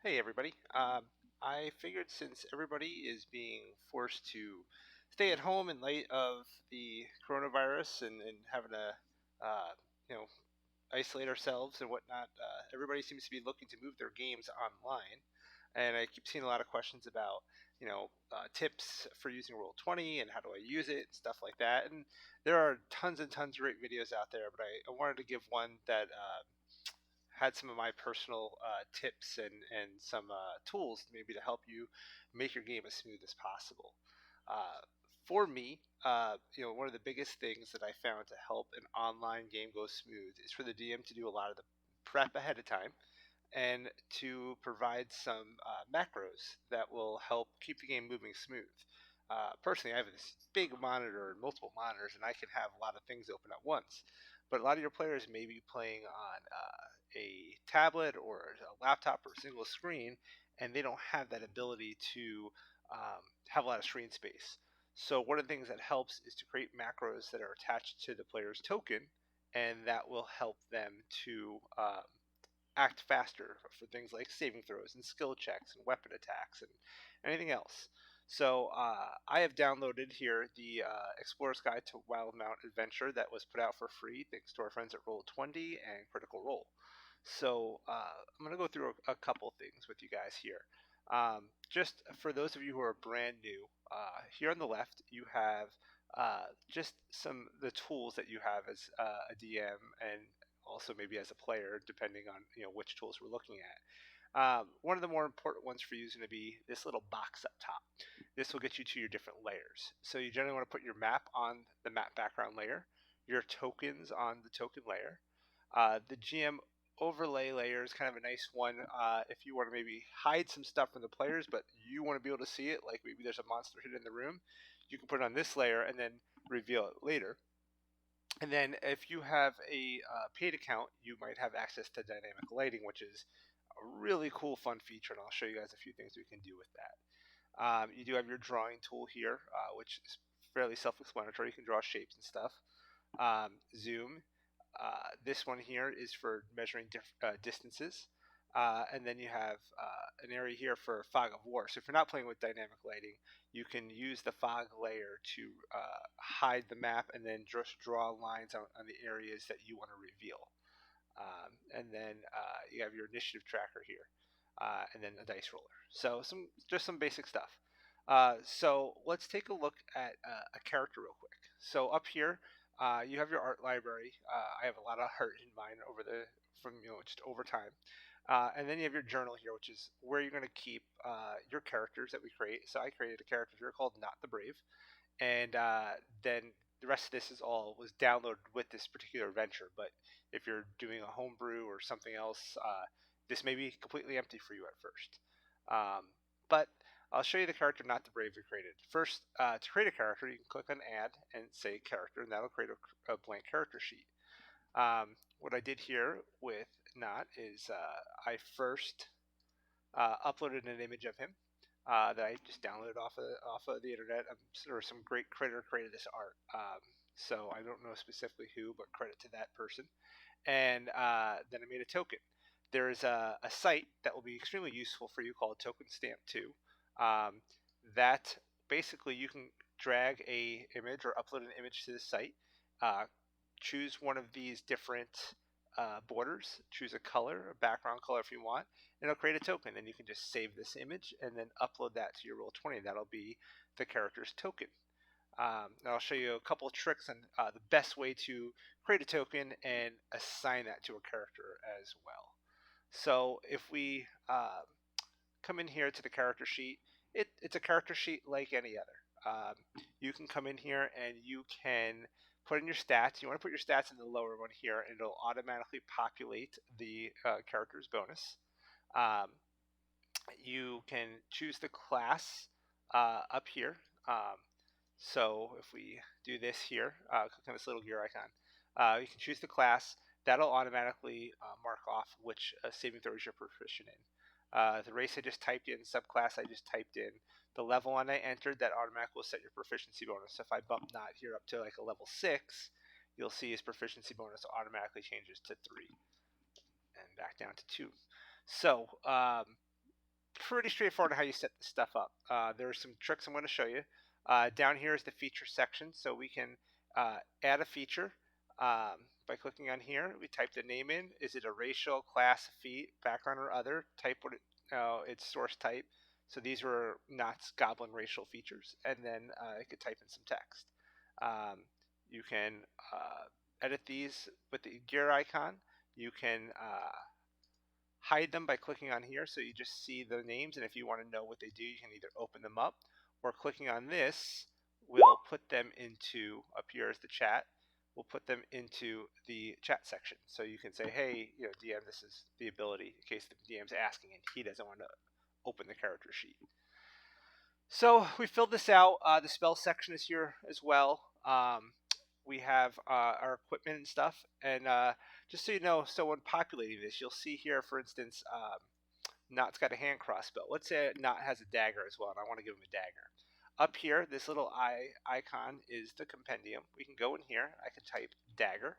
Hey everybody. I figured since everybody is being forced to stay at home in light of the coronavirus and having to, uh, you know, isolate ourselves and whatnot, everybody seems to be looking to move their games online. And I keep seeing a lot of questions about, tips for using Roll20 and how do I use it and stuff like that. And there are tons and tons of great videos out there, but I wanted to give one that had some of my personal tips and some tools maybe to help you make your game as smooth as possible. Uh, for me, one of the biggest things that I found to help an online game go smooth is for the DM to do a lot of the prep ahead of time and to provide some macros that will help keep the game moving smooth. Personally, I have this big monitor and multiple monitors, and I can have a lot of things open at once. But a lot of your players may be playing on a tablet or a laptop or a single screen, and they don't have that ability to have a lot of screen space. So one of the things that helps is to create macros that are attached to the player's token, and that will help them to act faster for things like saving throws and skill checks and weapon attacks and anything else. So I have downloaded here the Explorer's Guide to Wildmount Adventure that was put out for free thanks to our friends at Roll20 and Critical Role. So I'm going to go through a couple things with you guys here. Just for those of you who are brand new, here on the left you have just some the tools that you have as a DM and also maybe as a player, depending on which tools we're looking at. One of the more important ones for you is going to be this little box up top. This will get you to your different layers. So you generally want to put your map on the map background layer, your tokens on the token layer. The GM overlay layer is kind of a nice one if you want to maybe hide some stuff from the players, but you want to be able to see it, like maybe there's a monster hidden in the room. You can put it on this layer and then reveal it later. And then if you have a paid account, you might have access to dynamic lighting, which is a really cool, fun feature. And I'll show you guys a few things we can do with that. You do have your drawing tool here, which is fairly self-explanatory. You can draw shapes and stuff. Zoom. This one here is for measuring distances. And then you have an area here for fog of war. So if you're not playing with dynamic lighting, you can use the fog layer to hide the map and then just draw lines on the areas that you want to reveal. And then you have your initiative tracker here, and then a dice roller. So some basic stuff. So let's take a look at a character real quick. So up here, you have your art library. I have a lot of art in mine from just over time. And then you have your journal here, which is where you're going to keep your characters that we create. So I created a character here called Not the Brave, and then the rest of this was downloaded with this particular adventure. But if you're doing a homebrew or something else, this may be completely empty for you at first. But I'll show you the character Not the Brave we created. First, to create a character, you can click on Add and say Character, and that'll create a blank character sheet. What I did here with Not is I first uploaded an image of him that I just downloaded off of the internet. Or some great creator created this art. So I don't know specifically who, but credit to that person. And then I made a token. There is a site that will be extremely useful for you called Token Stamp 2. That basically you can drag a image or upload an image to the site. Choose one of these different borders. Choose a color, a background color if you want, and it'll create a token. And you can just save this image and then upload that to your Roll20. That'll be the character's token. And I'll show you a couple of tricks on the best way to create a token and assign that to a character as well. So if we come in here to the character sheet, it's a character sheet like any other. You can come in here and you can put in your stats. You want to put your stats in the lower one here, and it'll automatically populate the character's bonus. You can choose the class up here. So if we do this here, click on this little gear icon, you can choose the class. That'll automatically mark off which saving throws you're proficient in. The race I just typed in, subclass I just typed in, the level one I entered, that automatically will set your proficiency bonus. So if I bump Not here up to like a level 6, you'll see his proficiency bonus automatically changes to 3 and back down to 2. So pretty straightforward on how you set this stuff up. There are some tricks I'm going to show you. Down here is the feature section, so we can add a feature by clicking on here. We type the name in. Is it a racial, class, feet, background, or other? Type what its source type. So these were Knott's Goblin racial features, and then I could type in some text. You can edit these with the gear icon. You can hide them by clicking on here, so you just see the names, and if you want to know what they do, you can either open them up, or clicking on this will put them into, up here is the chat, we'll put them into the chat section. So you can say, hey, DM, this is the ability, in case the DM's asking and he doesn't want to open the character sheet. So we filled this out. The spell section is here as well. We have our equipment and stuff. And just so you know, so when populating this, you'll see here, for instance, Knott's got a hand crossbow. Let's say Knott has a dagger as well, and I want to give him a dagger. Up here, this little icon is the compendium. We can go in here. I can type dagger.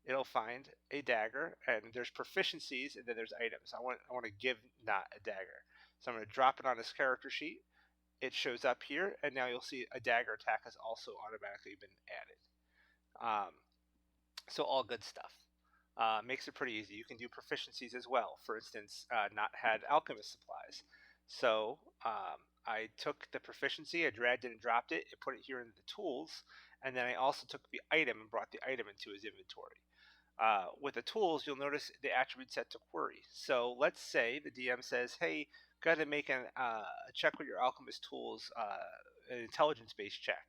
It'll find a dagger, and there's proficiencies, and then there's items. I want to give Knott a dagger. So I'm going to drop it on his character sheet. It shows up here, and now you'll see a dagger attack has also automatically been added. So all good stuff. Makes it pretty easy. You can do proficiencies as well. For instance, Knott had alchemist supplies. So I took the proficiency, I dragged it and dropped it, put it here in the tools, and then I also took the item and brought the item into his inventory. With the tools, you'll notice the attribute set to query. So let's say the DM says, hey, go ahead and make a check with your alchemist tools, an intelligence-based check.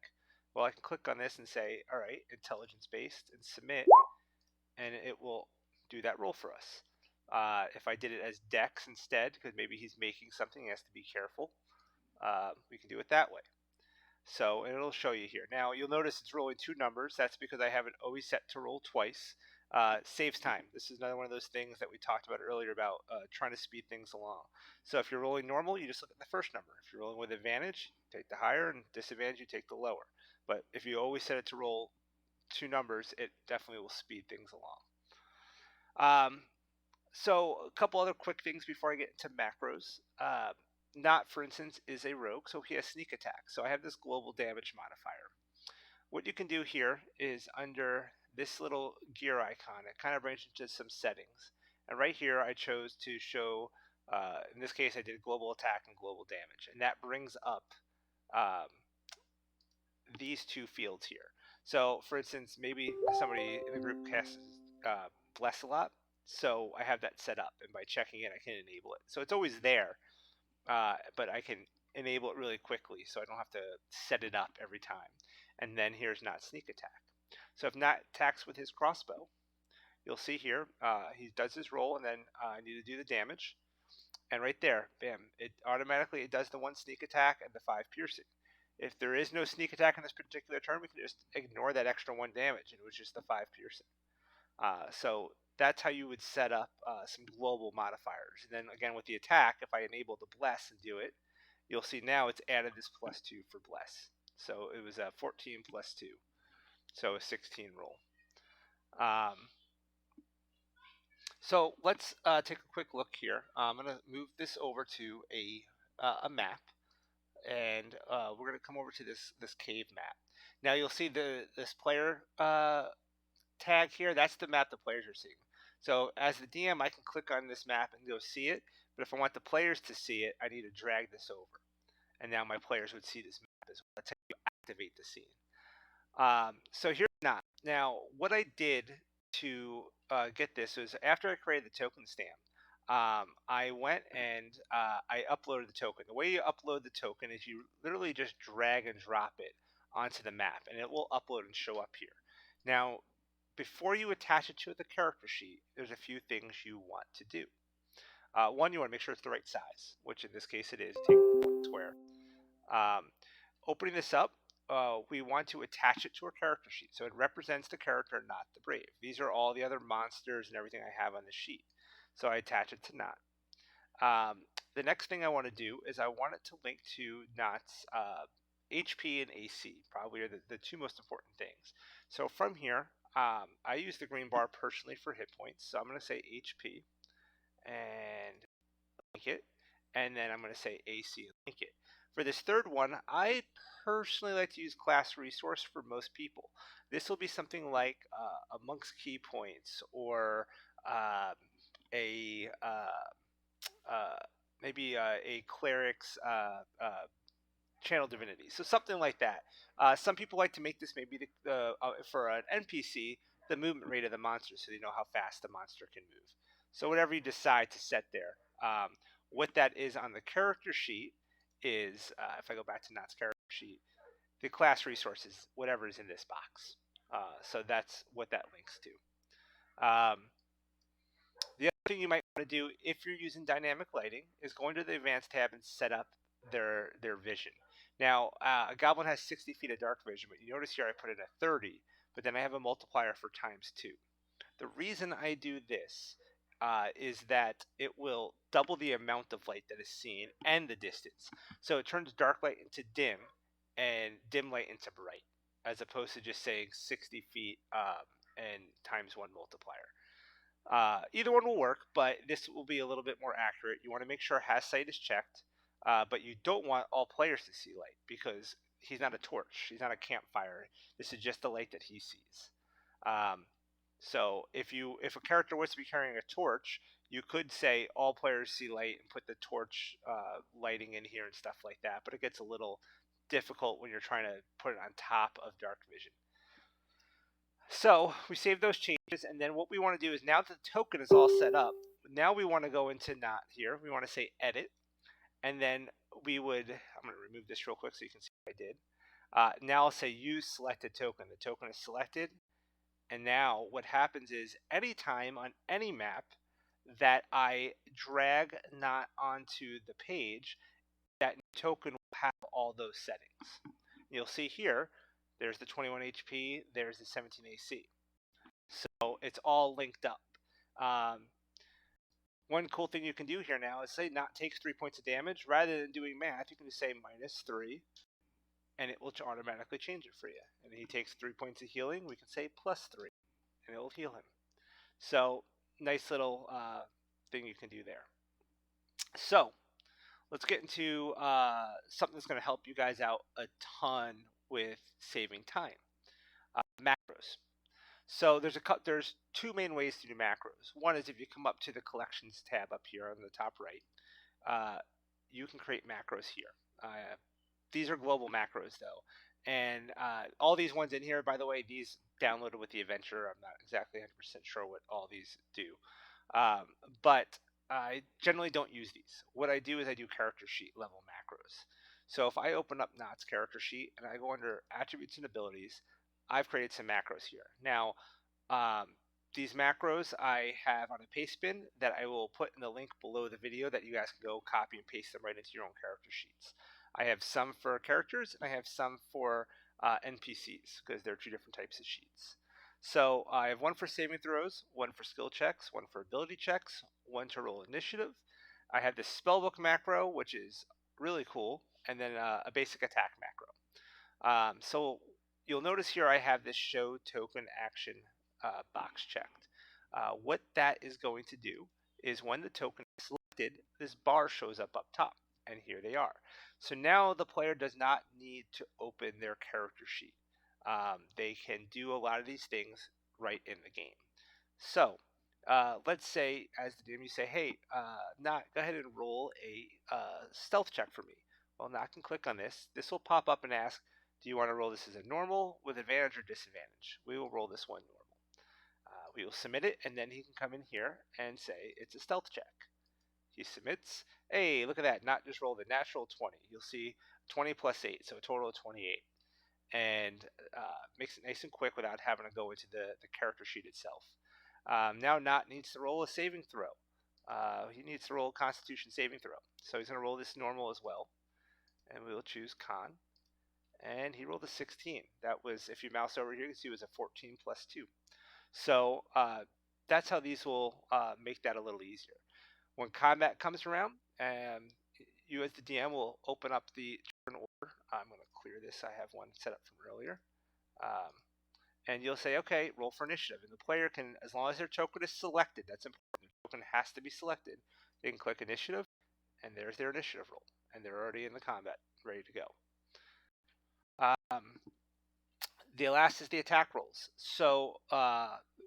Well, I can click on this and say, all right, intelligence-based, and submit, and it will do that roll for us. If I did it as Dex instead, because maybe he's making something, he has to be careful, we can do it that way. So, and it'll show you here. Now, you'll notice it's rolling two numbers. That's because I have it always set to roll twice. Saves time. This is another one of those things that we talked about earlier about trying to speed things along. So if you're rolling normal, you just look at the first number. If you're rolling with advantage, you take the higher, and disadvantage, you take the lower. But if you always set it to roll two numbers, it definitely will speed things along. So a couple other quick things before I get into macros. Knott, for instance, is a rogue, so he has sneak attack. So I have this global damage modifier. What you can do here is under this little gear icon, it kind of brings you to some settings. And right here, I chose to show, in this case, I did global attack and global damage. And that brings up these two fields here. So, for instance, maybe somebody in the group casts Bless a lot. So I have that set up, and by checking it, I can enable it. So it's always there, but I can enable it really quickly, so I don't have to set it up every time. And then here's Knott sneak attack. So if Knott attacks with his crossbow, you'll see here he does his roll, and then I need to do the damage. And right there, bam, it automatically does the one sneak attack and the 5 piercing. If there is no sneak attack in this particular turn, we can just ignore that extra 1 damage, and it was just the 5 piercing. So that's how you would set up some global modifiers. And then again with the attack, if I enable the bless and do it, you'll see now it's added this +2 for bless. So it was a 14 + 2, so a 16 roll. So let's take a quick look here. I'm going to move this over to a map, and we're going to come over to this cave map. Now you'll see this player tag here. That's the map the players are seeing. So as the DM, I can click on this map and go see it. But if I want the players to see it, I need to drag this over, and now my players would see this map as well. That's how you activate the scene. So here's Knott. Now, what I did to get this was after I created the token stamp, I went and I uploaded the token. The way you upload the token is you literally just drag and drop it onto the map, and it will upload and show up here. Now, before you attach it to the character sheet, there's a few things you want to do. One, you want to make sure it's the right size, which in this case it is. Take one square. Opening this up, we want to attach it to our character sheet. So it represents the character, not the brave. These are all the other monsters and everything I have on the sheet. So I attach it to Knott. The next thing I want to do is I want it to link to Knott's HP and AC, probably are the two most important things. So from here, I use the green bar personally for hit points. So I'm going to say HP and link it. and then I'm going to say AC and link it. For this third one, I personally like to use class resource for most people. This will be something like a monk's key points, or um, a maybe a cleric's channel divinity. So something like that. Some people like to make this maybe for an NPC the movement rate of the monster, so they know how fast the monster can move. So whatever you decide to set there. What that is on the character sheet is, if I go back to Knott's character sheet, the class resources, whatever is in this box. So that's what that links to. The other thing you might want to do if you're using dynamic lighting is go into the advanced tab and set up their vision. Now, a goblin has 60 feet of dark vision, but you notice here I put it at 30, but then I have a multiplier for ×2. The reason I do this is that it will double the amount of light that is seen and the distance. So it turns dark light into dim and dim light into bright, as opposed to just saying 60 feet and ×1 multiplier. Either one will work, but this will be a little bit more accurate. You want to make sure has sight is checked, but you don't want all players to see light because he's not a torch. He's not a campfire. This is just the light that he sees. So if a character was to be carrying a torch, you could say all players see light and put the torch lighting in here and stuff like that. But it gets a little difficult when you're trying to put it on top of dark vision. So we save those changes, and then what we want to do is now that the token is all set up, now we want to go into Knot here. We want to say edit, and then I'm going to remove this real quick so you can see what I did. Now I'll say use selected token. The token is selected, and now what happens is anytime on any map that I drag Knot onto the page, that token will have all those settings. You'll see here, there's the 21 HP, there's the 17 AC. So it's all linked up. One cool thing you can do here now is say Knot takes 3 points of damage. Rather than doing math, you can just say -3, and it will automatically change it for you. And he takes 3 points of healing, we can say +3, and it will heal him. So nice little thing you can do there. So let's get into something that's going to help you guys out a ton with saving time. Macros. So there's two main ways to do macros. One is if you come up to the collections tab up here on the top right, you can create macros here. These are global macros though, and all these ones in here, by the way, these downloaded with the adventure. I'm not exactly 100% sure what all these do, but I generally don't use these. What I do is I do character sheet level macros. So if I open up Knott's character sheet and I go under attributes and abilities, I've created some macros here. Now, these macros I have on a paste bin that I will put in the link below the video that you guys can go copy and paste them right into your own character sheets. I have some for characters and I have some for NPCs because there are two different types of sheets. So I have one for saving throws, one for skill checks, one for ability checks, one to roll initiative. I have this spellbook macro, which is really cool, and then a basic attack macro. So you'll notice here I have this show token action box checked. What that is going to do is when the token is selected, this bar shows up top, and here they are. So now the player does not need to open their character sheet. They can do a lot of these things right in the game. So let's say, as the DM, you say, hey, Knot, go ahead and roll a stealth check for me. Well, Knot can click on this. This will pop up and ask, do you want to roll this as a normal with advantage or disadvantage? We will roll this one normal. We will submit it, and then he can come in here and say it's a stealth check. He submits. Hey, look at that. Not just rolled a natural 20. You'll see 20 plus 8, so a total of 28. And makes it nice and quick without having to go into the character sheet itself. Now Knot needs to roll a saving throw. He needs to roll a Constitution saving throw. So he's going to roll this normal as well. And we'll choose Con. And he rolled a 16. That was, if you mouse over here, you can see it was a 14 plus 2. So that's how these will make that a little easier. When combat comes around, you as the DM will open up the turn order. I'm going to clear this. I have one set up from earlier. And you'll say, okay, roll for initiative. And the player can, as long as their token is selected, that's important. The token has to be selected. They can click initiative, and there's their initiative roll, and they're already in the combat, ready to go. The last is the attack rolls. So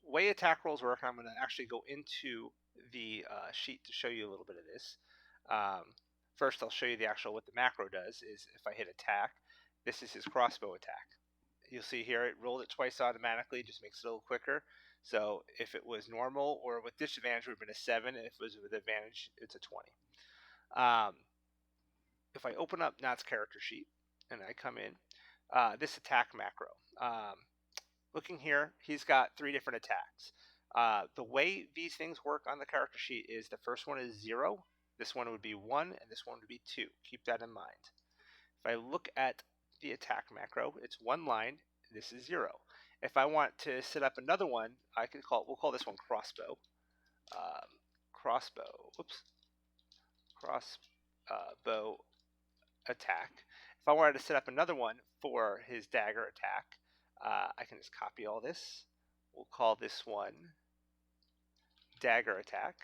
way attack rolls work, I'm going to actually go into the sheet to show you a little bit of this. First, I'll show you the actual what the macro does. Is if I hit attack, this is his crossbow attack. You'll see here it rolled it twice automatically, just makes it a little quicker. So if it was normal or with disadvantage, it would have been a 7. If it was with advantage, it's a 20. If I open up Nat's character sheet and I come in, this attack macro. Looking here, he's got 3 different attacks. The way these things work on the character sheet is the first one is 0, this one would be 1, and this one would be 2. Keep that in mind. If I look at the attack macro, it's 1 line, this is 0. If I want to set up another one, we'll call this one crossbow. Crossbow attack. If I wanted to set up another one for his dagger attack, I can just copy all this. We'll call this one dagger attack.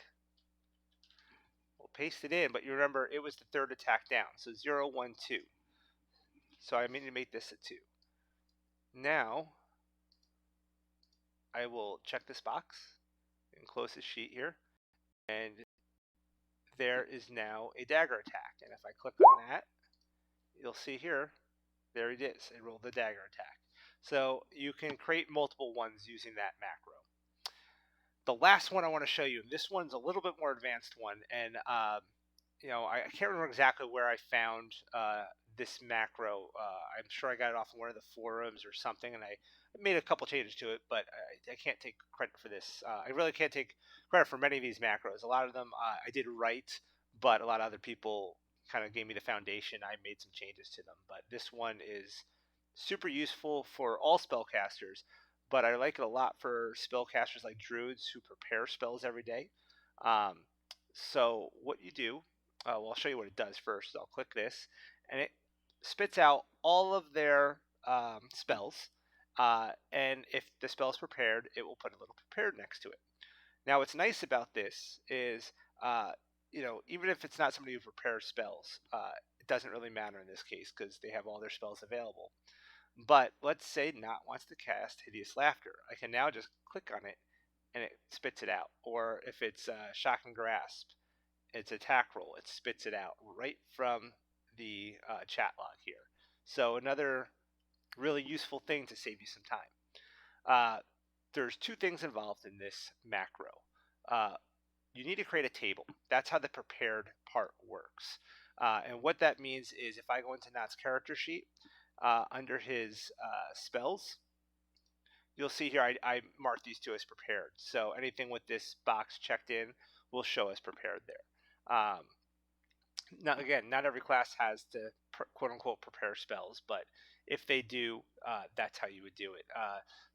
We'll paste it in, but you remember it was the 3rd attack down, so 0, 1, 2. So I need to make this a 2. Now I will check this box and close this sheet here, and there is now a dagger attack. And if I click on that, you'll see here, there it is. It rolled the dagger attack. So you can create multiple ones using that macro. The last one I want to show you, and this one's a little bit more advanced one, and I can't remember exactly where I found this macro. I'm sure I got it off of one of the forums or something, and I made a couple changes to it, but I can't take credit for this. I really can't take credit for many of these macros. A lot of them I did right, but a lot of other people kind of gave me the foundation. I made some changes to them, but this one is super useful for all spellcasters, but I like it a lot for spellcasters like druids who prepare spells every day. So what you do, I'll show you what it does first. I'll click this, and it spits out all of their spells. And if the spell is prepared, it will put a little prepared next to it. Now, what's nice about this is, even if it's not somebody who prepares spells, it doesn't really matter in this case because they have all their spells available. But let's say Not wants to cast Hideous Laughter. I can now just click on it, and it spits it out. Or if it's Shock and Grasp, its attack roll, it spits it out right from the chat log here. So another really useful thing to save you some time. There's 2 things involved in this macro. You need to create a table. That's how the prepared part works. And what that means is if I go into Not's character sheet, under his spells, you'll see here I marked these 2 as prepared. So anything with this box checked in will show as prepared there. Now, again, not every class has to quote-unquote prepare spells, but if they do, that's how you would do it.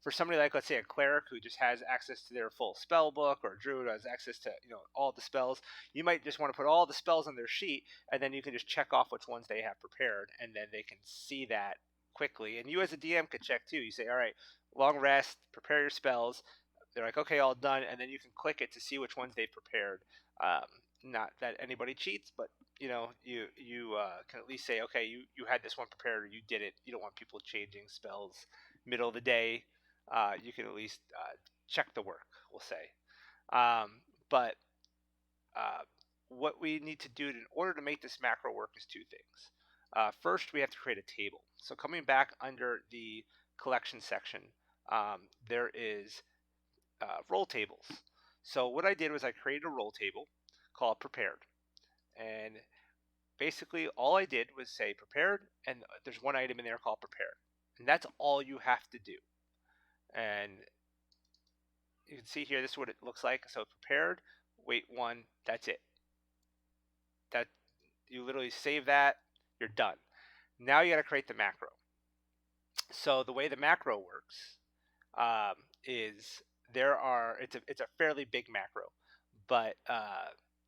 For somebody like, let's say, a cleric who just has access to their full spell book, or a druid who has access to all the spells, you might just want to put all the spells on their sheet, and then you can just check off which ones they have prepared, and then they can see that quickly. And you as a DM could check too. You say, all right, long rest, prepare your spells. They're like, okay, all done, and then you can click it to see which ones they've prepared. Not that anybody cheats, but you can at least say, okay, you had this one prepared, or you did it. You don't want people changing spells middle of the day. You can at least check the work, we'll say. But what we need to do in order to make this macro work is 2 things. First, we have to create a table. So coming back under the collection section, there is roll tables. So what I did was I created a roll table called prepared. And basically all I did was say prepared, and there's one item in there called prepared. And that's all you have to do. And you can see here, this is what it looks like. So prepared, wait 1, that's it. That you literally save that, you're done. Now you got to create the macro. So the way the macro works is it's a fairly big macro, but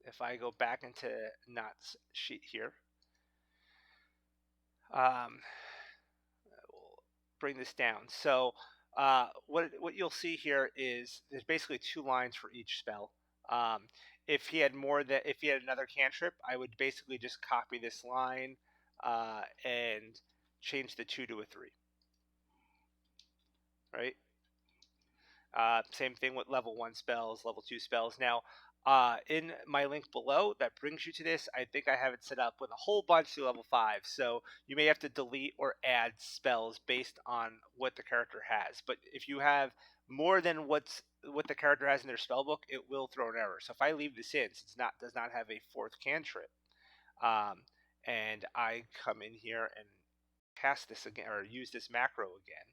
if I go back into Not's sheet here, I will bring this down. So what you'll see here is there's basically 2 lines for each spell. if he had another cantrip, I would basically just copy this line and change the 2 to a 3. Right? Same thing with level 1 spells, level 2 spells. Now, in my link below that brings you to this, I think I have it set up with a whole bunch to level 5. So you may have to delete or add spells based on what the character has. But if you have more than what the character has in their spell book, it will throw an error. So if I leave this in, since it does not have a 4th cantrip, and I come in here and cast this again or use this macro again,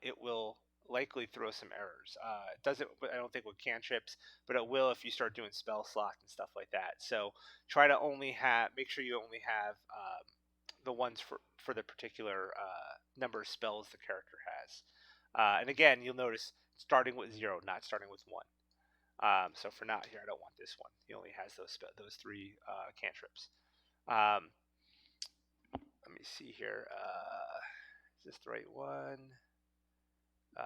it will likely throw some errors. It doesn't, I don't think, with cantrips, but it will if you start doing spell slots and stuff like that. So try to make sure you only have the ones for the particular number of spells the character has. And again, you'll notice starting with 0, not starting with 1. So for not here, I don't want this one. He only has those 3 cantrips. Let me see here. Is this the right one?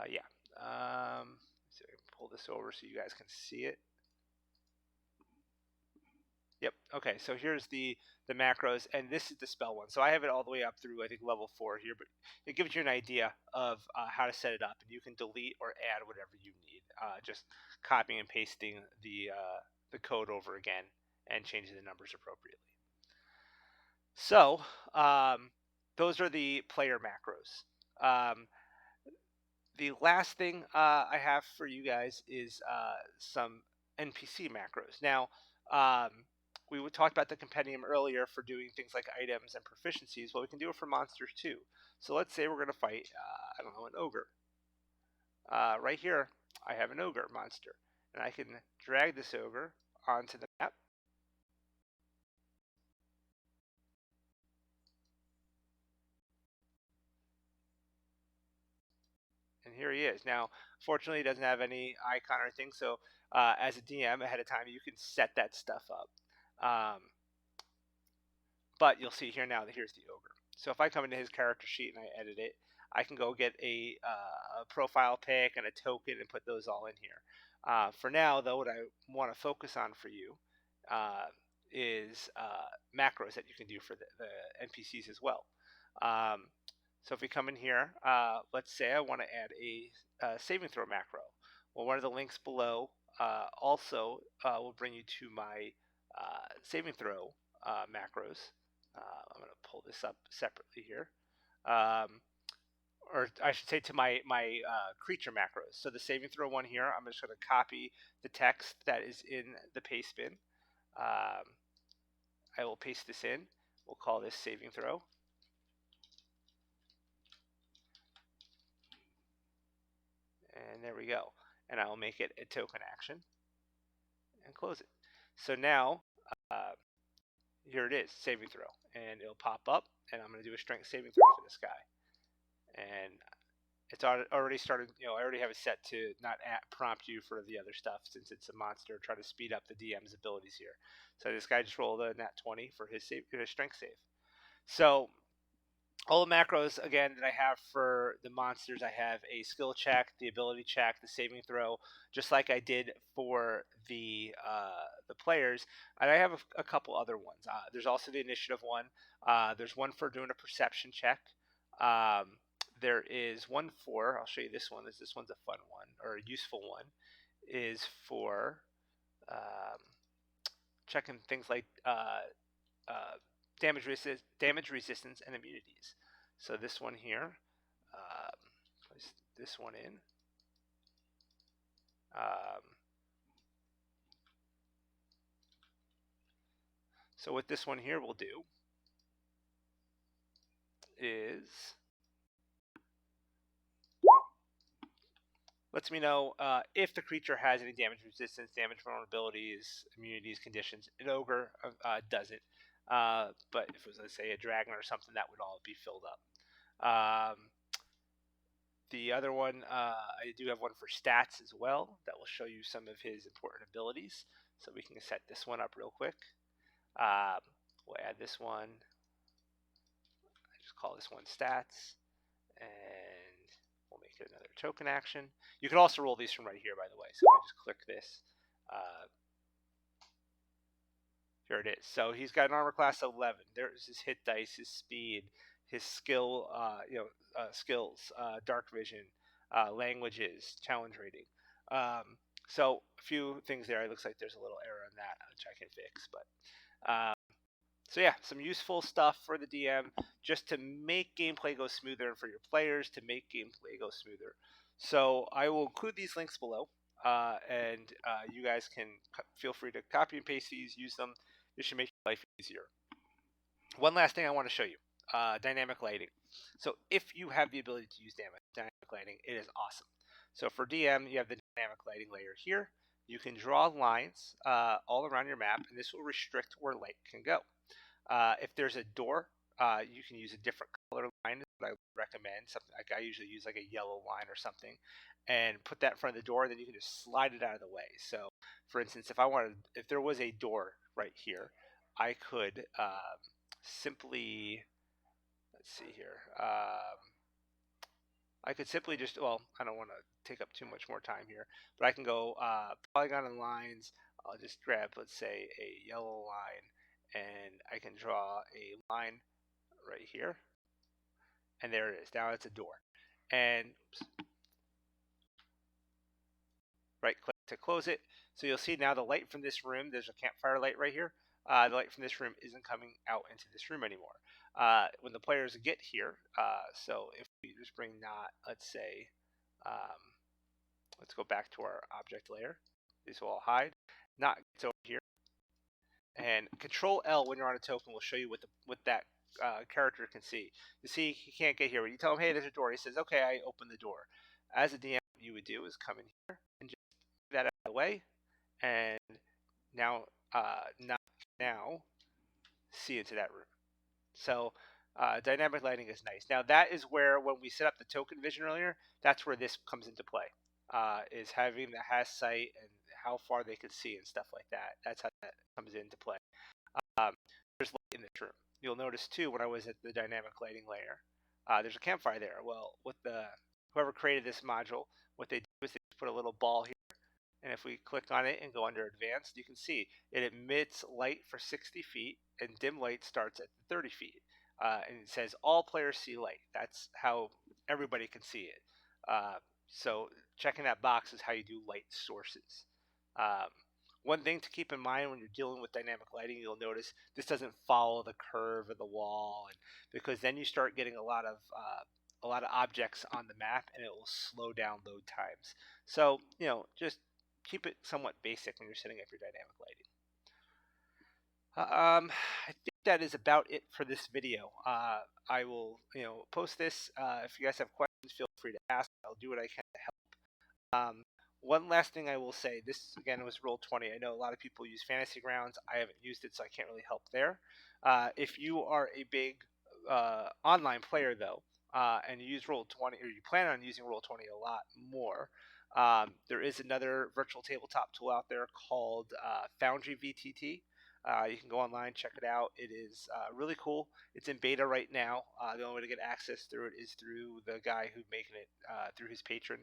Yeah. So I can pull this over so you guys can see it. Yep. Okay. So here's the macros, and this is the spell one. So I have it all the way up through, I think, level 4 here, but it gives you an idea of how to set it up, and you can delete or add whatever you need. Just copying and pasting the code over again and changing the numbers appropriately. So those are the player macros. The last thing I have for you guys is some NPC macros. Now, we talked about the compendium earlier for doing things like items and proficiencies. Well, we can do it for monsters too. So let's say we're going to fight, I don't know, an ogre. Right here, I have an ogre monster. And I can drag this ogre onto the map. And here he is. Now, fortunately, he doesn't have any icon or anything, so as a DM ahead of time, you can set that stuff up. But you'll see here now that here's the ogre. So if I come into his character sheet and I edit it, I can go get a profile pic and a token and put those all in here. For now, though, what I want to focus on for you is macros that you can do for the NPCs as well. So if we come in here, let's say I want to add a saving throw macro. Well, one of the links below also will bring you to my saving throw macros. I'm going to pull this up separately here. Or I should say to my creature macros. So the saving throw one here, I'm just going to copy the text that is in the paste bin. I will paste this in. We'll call this saving throw. And there we go. And I will make it a token action and close it. So now, here it is, saving throw. And it'll pop up, and I'm going to do a strength saving throw for this guy. And it's already started, I already have it set to not prompt you for the other stuff since it's a monster, try to speed up the DM's abilities here. So this guy just rolled a nat 20 for his strength save. So all the macros, again, that I have for the monsters, I have a skill check, the ability check, the saving throw, just like I did for the players. And I have a couple other ones. There's also the initiative one. There's one for doing a perception check. There is one for, I'll show you this one. This one's a fun one, or a useful one, is for checking things like damage resistance and immunities. So this one here, place this one in. So what this one here will do is lets me know if the creature has any damage resistance, damage vulnerabilities, immunities, conditions. An ogre doesn't. But if it was, let's say, a dragon or something, that would all be filled up. The other one, I do have one for stats as well that will show you some of his important abilities. So we can set this one up real quick. We'll add this one. I just call this one stats. And we'll make it another token action. You can also roll these from right here, by the way. So I just click this. Here it is. So he's got an armor class 11. There's his hit dice, his speed, his skill, skills, dark vision, languages, challenge rating. So a few things there. It looks like there's a little error in that, which I can fix. But so yeah, some useful stuff for the DM just to make gameplay go smoother and for your players to make gameplay go smoother. So I will include these links below, and you guys can feel free to copy and paste these, use them. This should make your life easier. One last thing I want to show you, dynamic lighting. So if you have the ability to use dynamic lighting, it is awesome. So for DM, you have the dynamic lighting layer here. You can draw lines all around your map, and this will restrict where light can go. If there's a door, you can use a different color line. I would recommend something like I usually use like a yellow line or something, and put that in front of the door. Then you can just slide it out of the way. So, for instance, if there was a door right here, I could simply, let's see here. I could simply just, well, I don't want to take up too much more time here, but I can go polygon and lines. I'll just grab, let's say, a yellow line, and I can draw a line right here, and there it is. Now it's a door, and right click to close it. So you'll see now the light from this room, there's a campfire light right here. The light from this room isn't coming out into this room anymore. When the players get here, so if we just bring not, let's say, let's go back to our object layer. These will all hide. Not gets over here, and Control L when you're on a token will show you what that character can see. You see he can't get here. When you tell him, hey, there's a door, he says, okay, I open the door. As a DM, what you would do is come in here and just get that out of the way, and now now see into that room. So dynamic lighting is nice. Now that is where when we set up the token vision earlier, that's where this comes into play. Is having the has sight and how far they can see and stuff like that. That's how that comes into play. Um, there's light in this room. You'll notice too when I was at the dynamic lighting layer, there's a campfire there. Well, with whoever created this module, what they do is they put a little ball here, and if we click on it and go under advanced, you can see it emits light for 60 feet, and dim light starts at 30 feet. And it says all players see light. That's how everybody can see it. So checking that box is how you do light sources. Um, one thing to keep in mind when you're dealing with dynamic lighting, you'll notice this doesn't follow the curve of the wall, and because then you start getting a lot of objects on the map, and it will slow down load times. So just keep it somewhat basic when you're setting up your dynamic lighting. I think that is about it for this video. I will post this. If you guys have questions, feel free to ask. I'll do what I can to help. One last thing I will say, this again was Roll20. I know a lot of people use Fantasy Grounds. I haven't used it, so I can't really help there. If you are a big online player, though, and you use Roll20, or you plan on using Roll20 a lot more, there is another virtual tabletop tool out there called Foundry VTT. You can go online, check it out. It is really cool. It's in beta right now. The only way to get access through it is through the guy who's making it through his patron.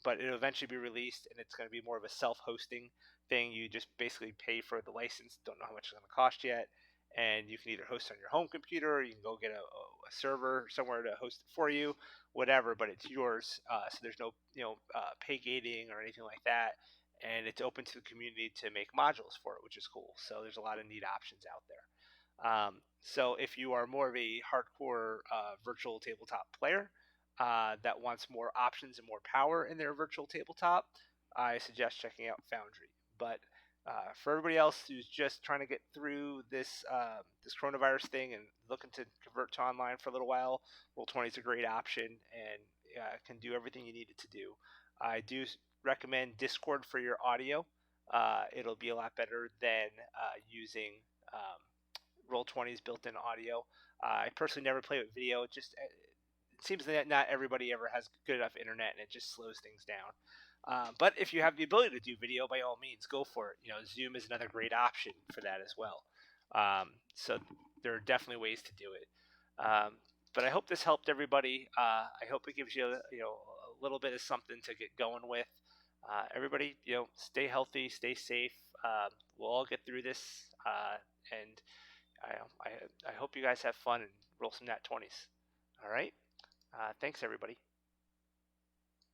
But it'll eventually be released, and it's going to be more of a self-hosting thing. You just basically pay for the license. Don't know how much it's going to cost yet, and you can either host on your home computer, or you can go get a server somewhere to host it for you, whatever. But it's yours, so there's no pay gating or anything like that, and it's open to the community to make modules for it, which is cool. So there's a lot of neat options out there. So if you are more of a hardcore virtual tabletop player that wants more options and more power in their virtual tabletop, I suggest checking out Foundry. But for everybody else who's just trying to get through this this coronavirus thing and looking to convert to online for a little while, Roll20 is a great option and can do everything you need it to do. I do recommend Discord for your audio. It'll be a lot better than using Roll20's built-in audio. I personally never play with video. It seems that not everybody ever has good enough internet, and it just slows things down. But if you have the ability to do video, by all means, go for it. Zoom is another great option for that as well. So there are definitely ways to do it. But I hope this helped everybody. I hope it gives you a little bit of something to get going with. Everybody, stay healthy, stay safe. We'll all get through this. And I hope you guys have fun and roll some nat 20s. All right. Thanks, everybody.